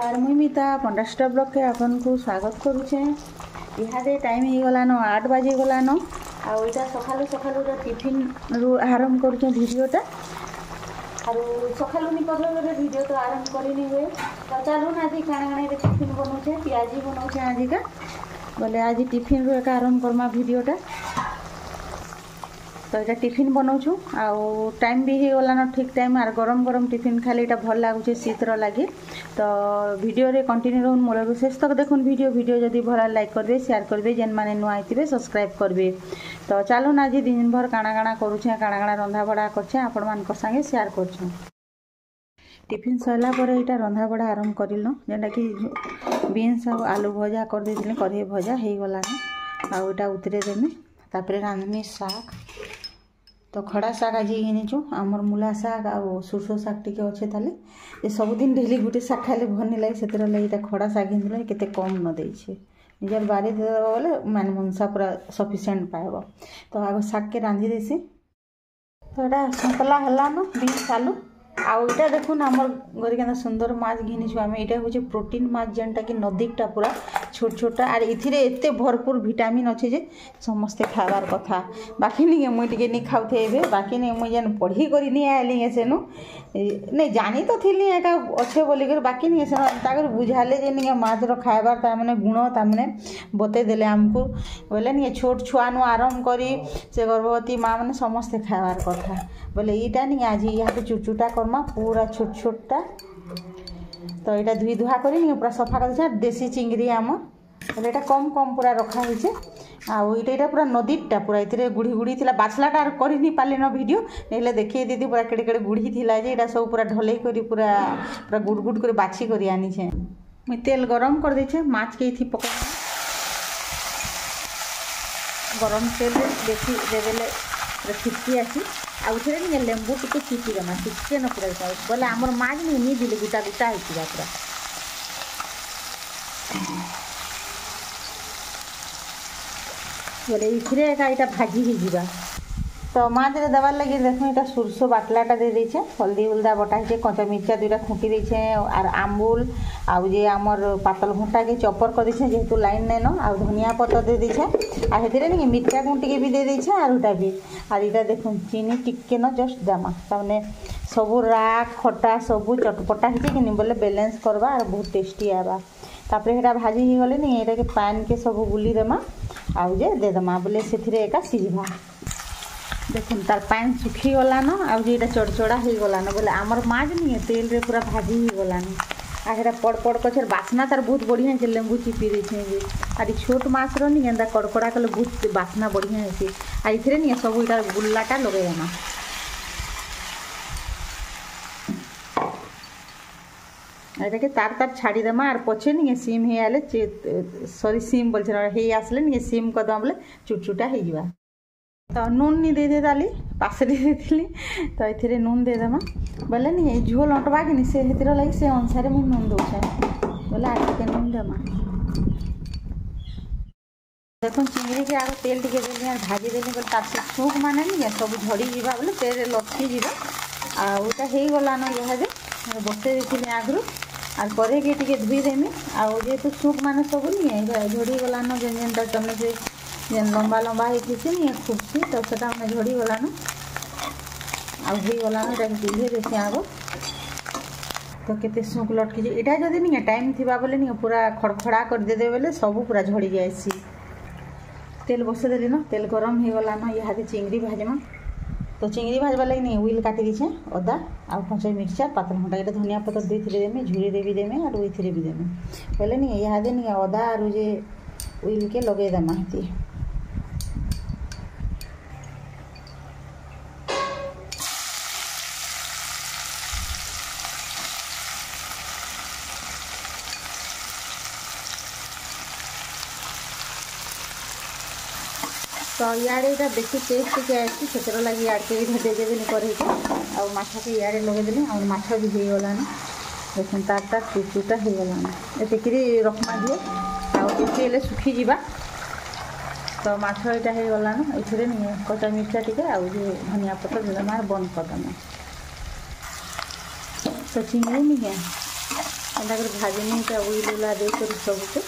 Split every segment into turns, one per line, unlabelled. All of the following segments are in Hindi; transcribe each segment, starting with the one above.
नमस्कार मुई मिता पंडास्टा ब्लॉग के आपन को स्वागत करुचे। इहादे टाइम हो गलान 8 बजे गलान आउ इटा सखालु सखालु टिफिन रु आरंभ करुचे वीडियोटा आरो सखालु नि करले वीडियो तो आरंभ करिनी हुए। तो चलो ना आज काना काना टिफिन बनौछे पियाजी बनौछे आज का बोले आज टिफिन रु एक आरंभ करमा वीडियोटा। तो ये टिफिन बनाऊँ आउ टाइम भी हो गलान ठीक टाइम आर गरम गरम टिफिन खाली यहाँ भल लगुच शीतर लगे। तो वीडियो रे कंटिन्यू रहून मूल शेष तक देखुन वीडियो जदि भल लाइक करबे शेयर करबे जेन माने नुआ आइथिबे सब्सक्राइब करबे। तो चलो ना आज दिन भर काना काना करुचे काना काना रंधा बड़ा करछे आपण मान संगे शेयर करछुं। टिफिन सरला पर यहाँ रंधा बड़ा आरंभ करल जेनटा कि बीन्स और आलू भजा कर देथिले कढ़ई भजा हो गलान आउ इटा उतरे देमे तापरे रांधमी साग। तो खड़ा साग आज घिनीचु आमर मूला साग आ सुरसो साग टिके अच्छे ताले ये सबुदिन डेली गोटे साग खाइले भल नहीं लगे से लगे खड़ा साग घिनले केते कम न देछे निजर बारी देदेबा बोले मान मनसा पूरा सफिशिएंट पाइब। तो आग साग के रांधि देसी। तो यहाँ सतला हला न बीन्स आलू आउ इटा देखुन आमर घर के सुंदर माछ घिनीचु आम यहाँ हूँ प्रोटीन माछ जेनटा कि नदीटा पूरा छोट छोटा आर इथिरे एते भरपूर विटामिन अच्छे जे समस्ते खाबार कथा। बाकी नहीं मुई टिके नहीं खाऊथे एबे बाकी नहीं मुई जेन पढ़ी करी नहीं आइली सेनु नहीं जानी तो थी एटा अच्छे बोली कर बाकी नहीं से ताकर बुझाले जे नहीं माछ रो खाइबार ता माने गुण ता माने बते देले हमको बोले नहीं छोट छुआ नु आरंभ करी से गर्भवती माँ माने समस्ते खाइबार कथा बोले ईटा नहीं आज यहाँ चुचुटा करमा पूरा छोट छोटा। तो यहाँ धुई धुआ कर पूरा सफा कर देसी चिंगरी आम बोले कम कम पूरा रखा होइछे आउ यहाँ पूरा नदीटा पूरा ये गुड़ी गुड़ी थी बाछलाटा कर नहीं पारे न वीडियो नहीं देखिए दीदी पूरा केड़े केड़े गुड़ी थी ये सब पूरा ढलई कर पूरा पूरा गुड़ गुड़ कर बाछी कर आनीछे। मुई तेल गरम कर देछे माछ के थी पका गरम तेल बेसी देदेले फिटकी आसी आउ थे नहीं लेंबू टिके चिपीदेमा टिके न पूरा बोले आमर माछ नहीं दिले गुटा गुटा होता पूरा। बोले इथरे एका भाजी ही जीवा। तो माछ रे देवार लगे देखो यहाँ सुरसो बाटलाटा दे देछे हल्दी उल्दा बटा है कचा मिर्चा दुटा खुंटी देछे और आम्बुल आउ जे आमर पातल घंटा के चपर कर देछे जेहेतु लाइन नहीं न आउ धनिया पत्तर दे देछे आ हेतिरे नहीं मिर्चा गुंटी के भी दे देछे और उटा भी और इटा देखो चीनी टिके न जस्ट दामा ताने सबू राग खटा सबू चटपटा है कि बोले बैलेंस करवा और बहुत टेस्टी आवा। तापर हेटा भाजी ही गले नहीं एटा के पैन के सब गुली देमा आउ जे दे देमा बोले से एका सिझवा देखुन तार पैन सुखी गलान आउ जे चड़चड़ा हो गलान बोले आमर माछ नहीं तेल रे पूरा भाजी ही गलान आ पड़ पड़ कर बास्ना तार बहुत बढ़िया है लेंबू चिपी देछे आर छोट माछ रो नहीं एंदा कड़कड़ा कले बहुत बास्ना बढ़िया है आ इथरे नहीं सब इटा गुल्लाटा लगे देमा। एटा के तार तार छाड़ी देमा और पछे नहीं सीम हे आले सॉरी सीम बोल हे आसले नहीं सीम कर दमा बोले चुटचुटा हो जावा। तो नून नहीं दे दाली पासरी देती तो ये नून दे देमा बोले नहीं झोल अटवा कि नहीं से लगे से अनुसार मुझे नून दूचे बोले आज के नून देमा। देखो चिंगड़ी के आगे तेल टिके देली और भाजी देली बोले तार से सूख माने नहीं सब झड़ी जीवा बोले तेल लटकी जीवा आउटा हो गलान यहाँ बसई देती आगु और कड़े के टिके धुई देमी आउ जेहेतु सूख माने सब नहीं झड़ी गलान जेन जेनटा तुम से जेन लंबा लंबा होती नहीं खुबसी तो सेटा मैंने झड़ी गलान आउ हो गलान चूल्हे देसी आग तो केते सूख लटकी यहाँ जदि नहीं टाइम थी बोले नहीं पूरा खड़खड़ा कर देदे बोले सब पूरा झड़ी जाएसी। तेल बसई देली न तेल गरम हो गलान यहाँ चिंगड़ी भाजमा तो चिंगड़ी भाजवा लगे नहीं उइल काटी दीछे अदा आ कचा मिर्चा पातल घंटा ये धनिया पत्तर दे देमे झुरी दे भी देमे और उइथिरे भी देमे बोले नहीं यहाँ नहीं अदा और जे उइल के लगे देमा हेती। तो इे इटा बेसी टेस्ट के आसी से लगे आड़के दे देवी करें आउ माछ के इे लगेदेली आ माछ भी हो गलान देखुन तार तार चुचुटा हो गलान एतिक रखमा दिए आउ सुखी जावा। तो माछ यहाँ हो गलान ये नहीं कचा मिर्चा टी आउ धनिया पत्तर देदेमा बंद करदेमा। तो चिंगड़ी नहीं है एंता कर भाजनी का उइल उला देकर सबके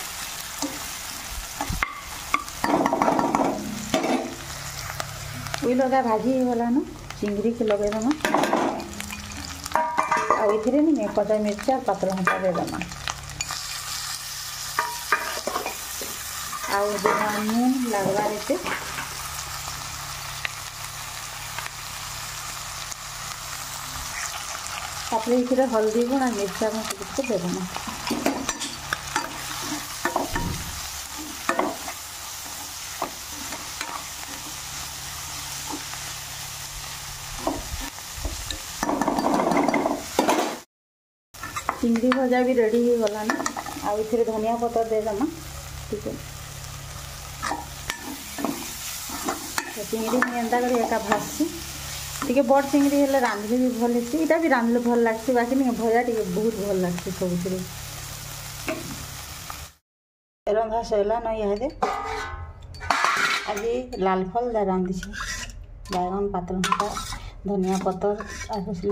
उइल लगा भाजी गला न चिंगड़ी के लगे दमा आ इथिरे नहीं कचा मिर्चा पातल घंटा दे दमा आउ देना नून लगवा देते तापर इथिरे हल्दी गुण आ मिर्चा गुण टिके दे दमा चिंगड़ी भजा भी रेडी हो गलानी आउ इथिरे धनिया पत्तर दे दमा ठीक है तो चिंगड़ी में एंता कर एका भाजसी टी बड़ चिंगड़ी हेल्ले रांधले भी भल हेसी इटा भी रांधले भल लगसी बाकी नहीं भजा टी बहुत भल लगसी सबुथिरे रंधा सैला न इहादे आज लाल फल दा रांधि बैगन पातल घंटा धनिया पत्तर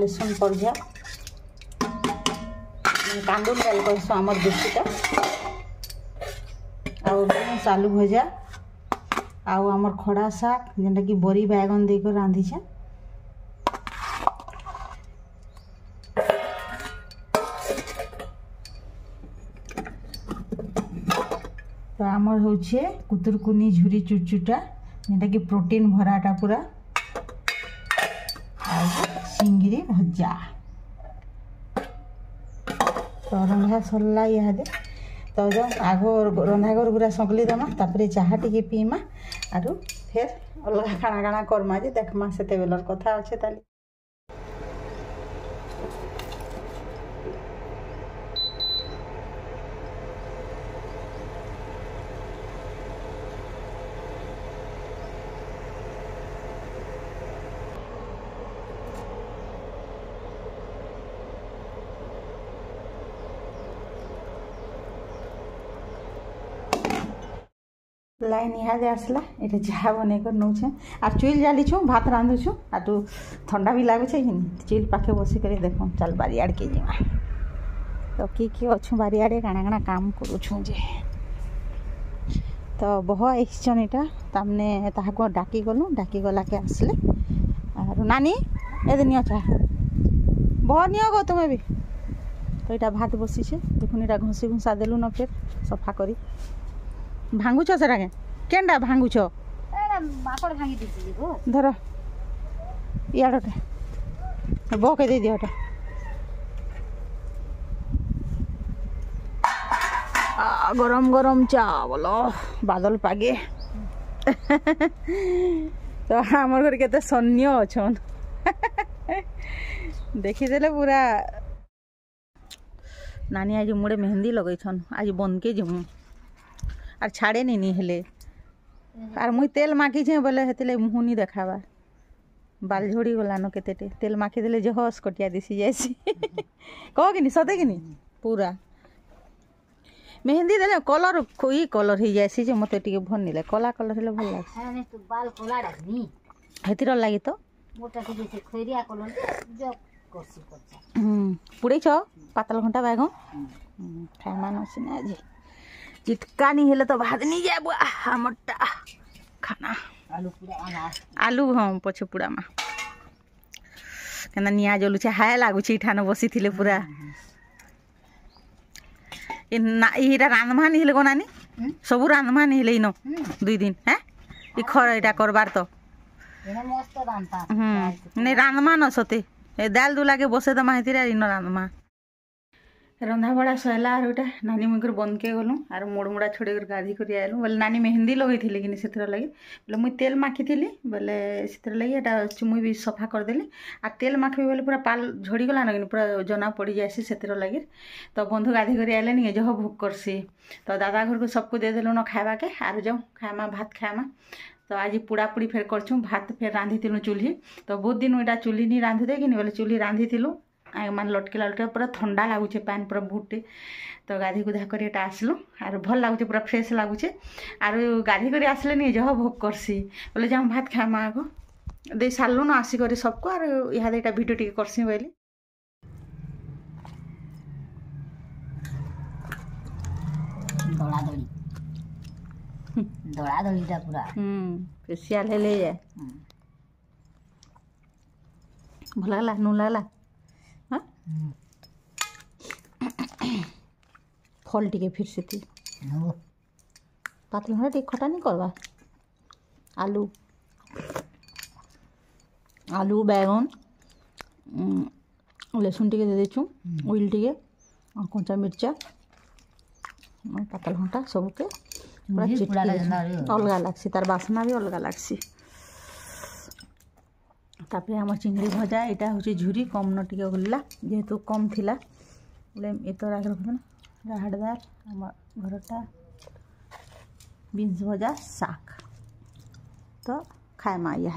लसुन परझा कांदूल डाल कहसु आमर देशीटा आलू भजा आउ आमर खड़ा शाग जेनटा कि बरी बैगन देकर रांधिछे तो आमर होछे कुतुरकुनी झुरी चुचुटा जेनटा कि प्रोटीन भराटा पूरा आ चिंगड़ी भजा तो रंधा सरला इहादे तो जो आग रंधाघर गुरा सकली दमा तापर चाहा टी पीमा आरु फिर अलग खाना खाना करमा जे देखमा सेते बेलर कथा अच्छे ताली लाइन इहादे आसला ये चाह बनकर नौछे आर चुल जालीछु भात रांधुछु आ तू ठंडा भी लगुचे कि चुल पाखे बसिक देख चल बारियाड़ के जीवा तो किए अच्छु बारियाड़े काଣା काଣା काम करुछु जे तो बह एक्शन यहाँ तमने ताको डाकी गलु डाकी गला के आसले आर नानी ए नियो चाह बह नियो गो तुम्हें भी तो यहाँ भात बसीचे देखुन यहाँ घसी घुसा देलु न फिर सफा करी भांगुछ सेटा केनटा भांगुछ धर इे बके दे दिहटा गरम गरम चावल बादल पागे तो आमर घर के सैन्य अच्छन देखीदे पूरा नानी आज मुड़े मेहंदी लगेछन आज बन के जमु आर छाड़े नहीं हेले आर मुई तेल माखीछे बोले हेतिले मुँह नहीं देखाबार बाल झड़ी गलान केतेटे तेल माखी देले जे हस कटिया दिसी जाइसी कह कि सते कि पूरा मेहंदी देले कलर कोई कलर हो जाइसी जे मते टिके भल नहीं कला कलर हेले भल लाग
तो बाल कोला डाकनी
हेतिर लागि तो
मोटा टिके से खैरिया कलर जो करसी करछा
पुड़े छ पातल घंटा बैगन खामान सिना आज चिटका नहीं हेले तो भात नहीं जाए बुआ हमटा खाना आलू हाँ पछे पूरा मा केना निया जलुचे हाय लागुचे ठान बसी थिले पूरा इटा रांधमा नहीं हेले को नानी सबू रांधमा नहीं हेले इनो 2 दिन हैं इ खर इटा करबार तो
मस्त रांधता
नहीं रांधमा न सते दाल दुला के बसे दमा हेतिरा इनो रांधमा रंधा बड़ा सैला आर गोटे नानी मुझे बंद के गलु आर मोड़ मुड़ा छोड़ कर गाधी कर आलु बोले नानी मेहंदी लगे थी कि से लगे बोले मुई तेल माखी थी बोले से लगे चुमुई भी सफा करदेली आ तेल माखी बोले पूरा पाल झड़ी गला कि पूरा जना पड़ जासी से लगे तो बंधु गाधी कर आले नहीं जह भोग करसी तो दादा घर को सबको दे देलु न खावा के आर जाऊँ खामा भात खामा तो आज पुड़ा पुड़ी फेर करछुँ भात फेर रांधी चूल्ही तो बहुत दिन इटा चूल्ही नहीं रांधि दे कि बोले चूल्ही रांधी मान लटके लटके पूरा ठंडा लगुचे पैन पूरा बुटे तो गाधी गुधा कर आसलु आर भल लगुचे पूरा फ्रेश लगुचे आर गाधी कर आसले नहीं जह भोग करसी बोले जाऊँ भात खामा आग दे सारू न आसिक सबको आर इहादे भिडियो टी करसी बोली
दड़ा दड़ी दड़ा दड़ीटा पूरा
स्पेशल है ले जाए ଭଲ ଲାଗଲା ନୁନ୍ ଲାଗଲା ହଁ ଫଲ ଟିକେ ଫିର ସେତି ପାତଲ ଟିକେ ଖଟା नहीं करवा आलू बैगन लहसुन टे दे देचु ऑयल टे और कंचा मिर्चा पातल घंटा सबके अलग लगसी तार बासना भी अलग लगसी तापर आम चिंगड़ी भजा यहाँ हूँ झुरी कम न टे गला जेहेतु कम थिला बोले ये तो रखना राहड़दार आम घरटा बीन्स भजा शाग तो खाएमा इे